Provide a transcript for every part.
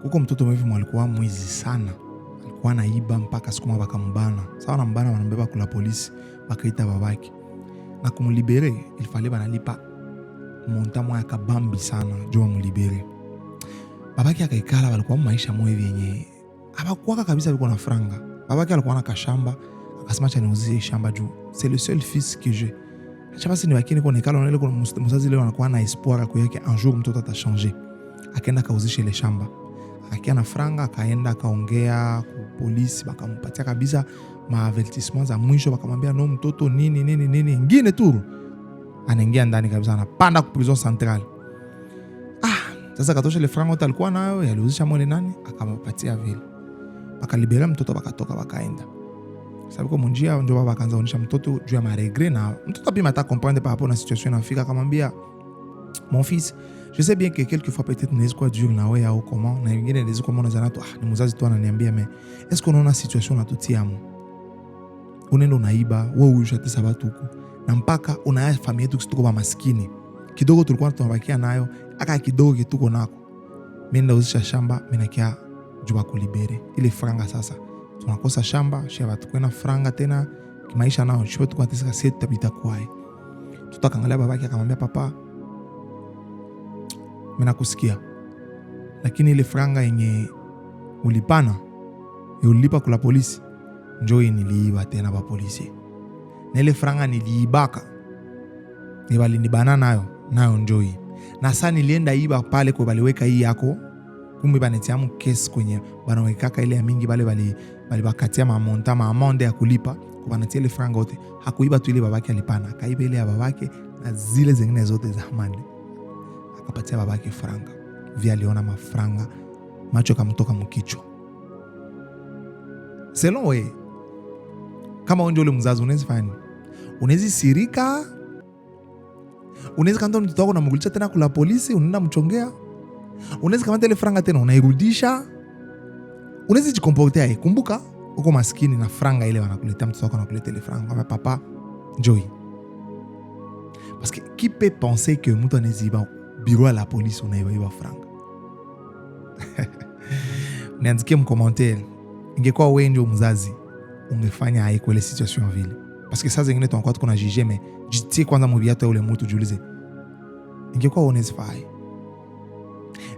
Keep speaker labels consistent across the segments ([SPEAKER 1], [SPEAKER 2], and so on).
[SPEAKER 1] Kuko mtoto mwevi alikuwa mwizi sana. Alikuwa anaiba mpaka siku moja bakambana. Sawa na mbana wanambeba kula polisi, bakaita babake. Na kumulibere, ilifale banalipa monta moya kabambi sana juu amulibere. Babake akaikala walikuwa maisha mwevi yenye hapakuwa kabisa biko na franga. Babake alikuwa na kashamba, akasema acha niuzie shamba juu. C'est le seul fils que j'ai. Acha basi nibaki kwa nekala na ile kwa mzazi leo anakuwa na espoir kwa yake un jour mtoto atashanger. Akaenda kauzisha ile shamba. Akakia na franga, akaenda akaongea kwa polisi, bakampatia kabisa maavertissement za mwisho, bakamwambia no mtoto nini ngine tu. Anaingia ndani kabisa, anapanda kwa prison centrale. Sasa katosha ile franga yote alikuwa nayo, yaliuzisha mwele nani, akampatia vile. Bakalibera mtoto, bakatoka bakaenda. Sababu kwa munjia ndio baba akaanza kuonyesha mtoto juu ya maregret, na mtoto pia mata comprendre par rapport na situation inafika, akamwambia mon fils, je sais bien que quelquefois peut-être n'est quoi dur na wewe au comment na wengine ndio comment na zanatu ni mzazi tu ananiambia, mais est-ce qu'on a situation na tutiamu unaenda unaiba wewe ushatisa watu huko na mpaka unaya familia yetu tuko ba maskini kidogo tulikuwa tunabakia nayo aka kidogo kituko nako, mimi ndauzisha shamba, mimi nakia juba kulibere ile franga. Sasa tunakosa shamba, shamba tukwena franga tena kimaisha nao shwa tukwa tesa seti tabita kwae. Tutakangalia babake akamwambia papa, mimi nakusikia, lakini ile franga yenye ulipana ulipa kula polisi njoo niliiba tena ba polisi, na ile franga niliibaka nibali nibana nayo njoo, na sasa nilienda iba pale kwa baliweka hii yako, kumbe banetiamu kesi kwenye banawekaka ile ya mingi bali bakatia mamonta amande ya kulipa kwa banatia ile franga yote. Hakuiba tu ile babake alipana, akaiba ile ya babake na zile zingine zote za amande, akapatia babake franga. Vile aliona mafranga macho kamtoka mkichwa. Selon we, kama onjo ule mzazi unaweza fanya, unaweza sirika, unaweza kanda mtoto wako na mgulisha tena kula polisi, unaenda mchongea, unaweza kamata ile franga tena unairudisha, unaweza jikomportea. Kumbuka uko maskini na franga ile wanakuletea, mtoto wako anakuletea ile franga, kama papa joy. Parce que qui peut penser que mtu anaziba bureau à la police unaiba franga? Niandikie mkommentaire, ingekuwa wewe ndio mzazi ungefanya hai kwa ile situation vile? Parce que ça zingine tunakuwa tuko na juger, mais jitie kwanza mbiato ule mtu julize ingekuwa honest fai.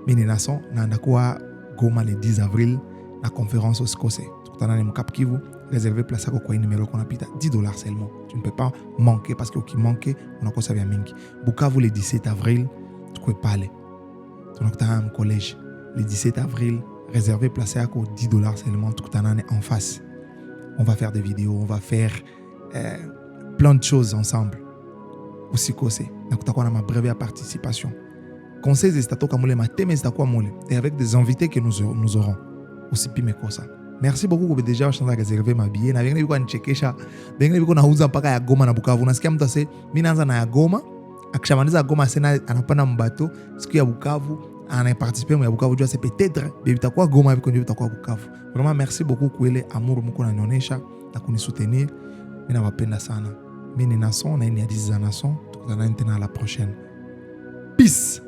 [SPEAKER 1] Mimi ni Nason na ndakuwa Goma le 10 avril na conférence au Sikose. Tukutana ni Mkap Kivu, réserver place yako kwa numéro qu'on apita $10 seulement. Tu ne peux pas manquer parce que qui manque unakosa vya mingi. Bukavu le 17 avril tukwe pale. Tunakutana mu collège le 17 avril, réserver place yako $10 seulement. Tukutana en face. On va faire des vidéos, on va faire plein de choses ensemble. Au Sikose, na kutakuwa na mabreve ya participation. Conseils zitatoka mule, mateme zitakuwa mule, et avec des invités que nous aurons. Usipime kosa. Merci beaucoup kwa déjà washanza réserver ma billet. Na wengine biko anichekesha, wengine biko nauza mpaka ya Goma na Bukavu. Nasikia mtu ase mimi naanza na ya Goma, akishamaliza Goma sena anapanda mbato siku ya Bukavu, anaparticiper mu ya Bukavu, jua c'est peut-être bitakuwa Goma biko ndio bitakuwa Bukavu. Vraiment merci beaucoup kwa ile amour mko nanionyesha na kunisoutenir. Mimi nawapenda sana. Mimi ni Nason na ni Hadithi za Nason. Tukutana tena la prochaine. Peace.